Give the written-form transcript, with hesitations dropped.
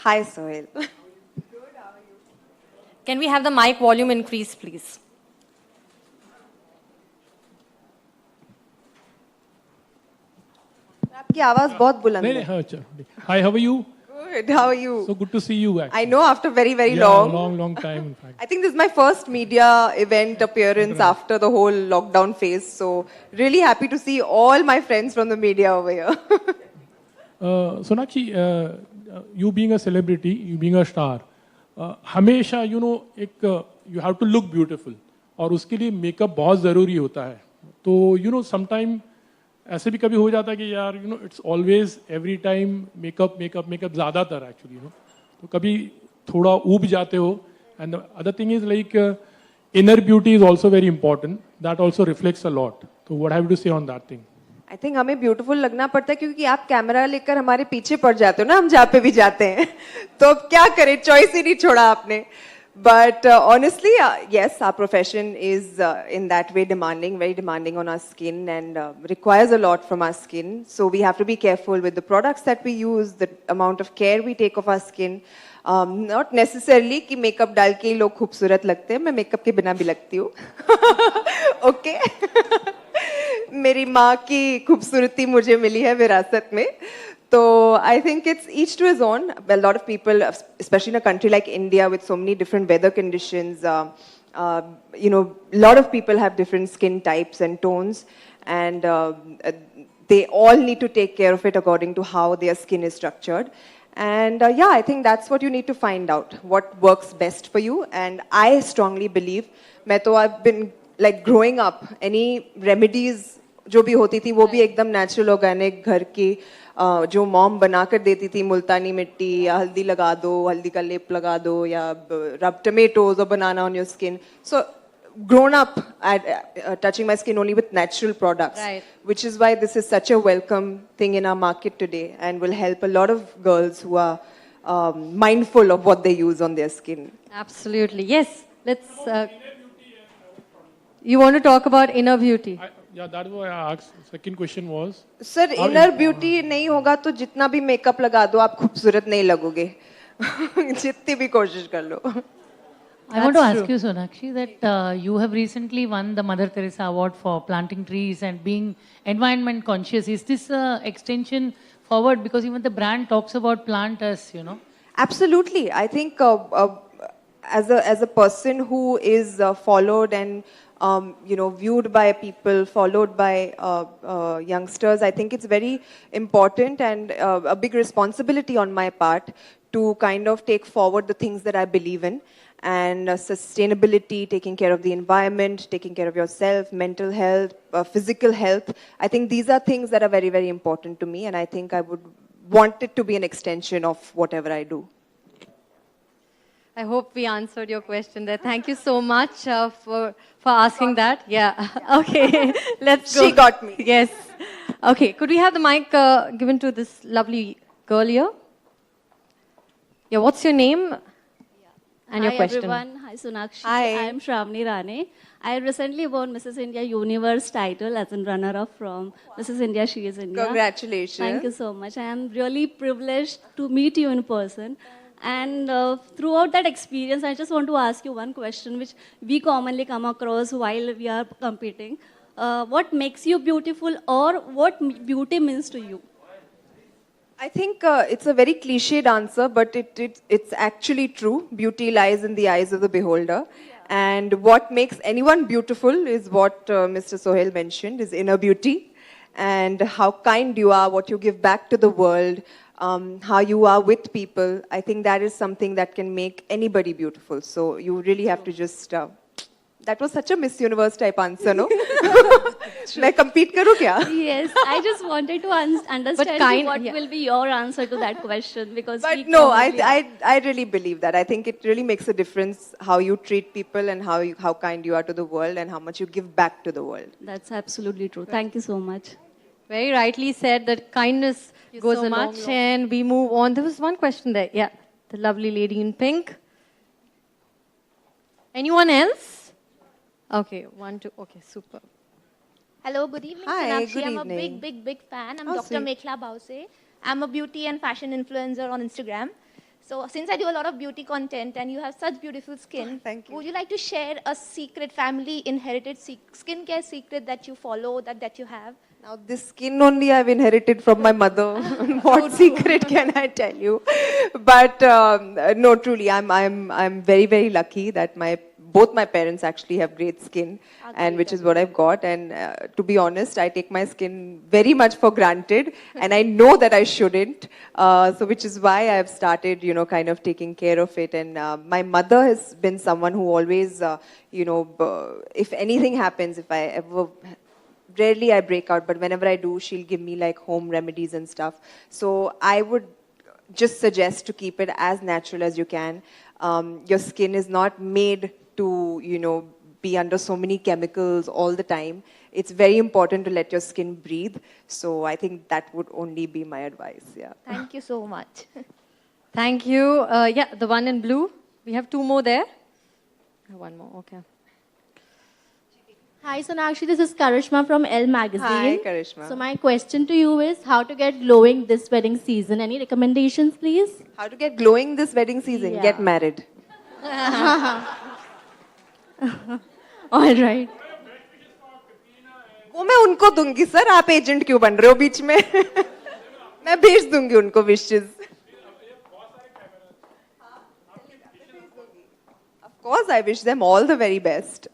Hi, Sohail. Can we have the mic volume increase, please? आपकी आवाज बहुत बुलंद नहीं है. हाँ अच्छा Hi, how are you? Good. How are you? So good to see you actually. I know after very, very Yeah, long. long time in fact. I think this is my first media event appearance after the whole lockdown phase. So really happy to see all my friends from the media over here. Sonakshi, you being a celebrity, you being a star, हमेशा एक you have to look beautiful और उसके लिए makeup बहुत ज़रूरी होता है. तो sometime ऐसे भी कभी हो जाता है कि यार it's always every time makeup ज़्यादातर actually तो कभी थोड़ा ऊब जाते हो. And the other thing is like inner beauty is also very important. That also reflects a lot. So what have you to say on that thing? I think हमें beautiful लगना पड़ता है क्योंकि आप कैमरा लेकर हमारे पीछे पड़ जाते हो ना, हम जहाँ पे भी जाते हैं. तो अब क्या करें, चॉइस ही नहीं छोड़ा आपने. But honestly, yes, our profession is in that way demanding, very demanding on our skin and requires a lot from our skin. So we have to be careful with the products that we use, the amount of care we take of our skin. Not necessarily कि makeup डाल के ही लोग खूबसूरत लगते हैं, मैं makeup के बिना भी लगती हूँ. ओके. मेरी माँ की खूबसूरती मुझे मिली है विरासत में. So I think it's each to his own. A lot of people, especially in a country like India with so many different weather conditions, a lot of people have different skin types and tones, and they all need to take care of it according to how their skin is structured. And yeah, I think that's what you need to find out, what works best for you. And I strongly believe, I've been like growing up, any remedies जो भी होती थी वो भी एकदम natural organic घर की जो मॉम बनाकर देती थी, मुल्तानी मिट्टी या हल्दी लगा दो, हल्दी का लेप लगा दो या रब tomatoes or banana on your skin. So grown up at touching my skin only with natural products, Right. which is why this is such a welcome thing in our market today and will help a lot of girls who are mindful of what they use on their skin. Absolutely. Yes. Let's. You want to talk about inner beauty? Yeah, that's why I asked. Second question was. Sir inner beauty नहीं होगा तो जितना भी makeup लगा दो आप खूबसूरत नहीं लगोगे. जितनी भी कोशिश कर लो. I want to ask you, Sonakshi, that you have recently won the Mother Teresa Award for planting trees and being environment conscious. Is this extension forward? Because even the brand talks about plant us. Absolutely. I think as a person who is followed and viewed by people, followed by youngsters, I think it's very important and a big responsibility on my part to kind of take forward the things that I believe in. And sustainability, taking care of the environment, taking care of yourself, mental health, physical health. I think these are things that are very, very important to me, and I think I would want it to be an extension of whatever I do. I hope we answered your question there. Thank you so much for asking that. Yeah. Okay. Let's go. She got me. Yes. Okay. Could we have the mic given to this lovely girl here? Yeah. What's your name? And your question. Hi everyone, hi Sonakshi. Hi. I am Shravani Rane. I recently won Mrs. India Universe title as a runner-up from Mrs. India She is India. Congratulations. Thank you so much. I am really privileged to meet you in person. And throughout that experience, I just want to ask you one question which we commonly come across while we are competing. What makes you beautiful or what beauty means to you? I think it's a very cliched answer, but it's actually true. Beauty lies in the eyes of the beholder. And what makes anyone beautiful is what Mr. Sohail mentioned, is inner beauty. And how kind you are, what you give back to the world, how you are with people. I think that is something that can make anybody beautiful. So you really have to just... that was such a Miss Universe type answer, no? मैं compete करूँ क्या? Yes, I just wanted to understand what will be your answer to that question because. But no, I really believe that. I think it really makes a difference how you treat people and how kind you are to the world and how much you give back to the world. That's absolutely true. Thank you so much. Very rightly said that kindness goes a long way. And we move on. There was one question there. Yeah. The lovely lady in pink. Anyone else? Okay, 1, 2. Okay, super. Hello, good evening, Hi, Sonakshi. good I'm evening. a big fan. I'm Oh, Dr. sweet. Mekhla Bause. I'm a beauty and fashion influencer on Instagram. So, since I do a lot of beauty content and you have such beautiful skin, Thank you. would you like to share a secret, family inherited skincare secret that you follow, that you have? Now this skin only I've inherited from my mother. What secret can I tell you? But no, truly, I'm very lucky that both my parents actually have great skin, and which is what I've got. And to be honest, I take my skin very much for granted, and I know that I shouldn't. So which is why I've started, kind of taking care of it. And my mother has been someone who always, if anything happens, if I ever rarely I break out, but whenever I do, she'll give me like home remedies and stuff. So I would just suggest to keep it as natural as you can. Your skin is not made to, be under so many chemicals all the time. It's very important to let your skin breathe. So I think that would only be my advice. Yeah. Thank you so much. Thank you. Yeah, the one in blue. We have two more there. One more, okay. Hi Sonakshi, this is Karishma from Elle Magazine. Hi, Karishma. So my question to you is how to get glowing this wedding season. Any recommendations, please? How to get glowing this wedding season? Yeah. Get married. All right. वो मैं उनको दूंगी sir, आप agent क्यों बन रहे हो बीच में? मैं भेज दूंगी उनको wishes. Of course, I wish them all the very best.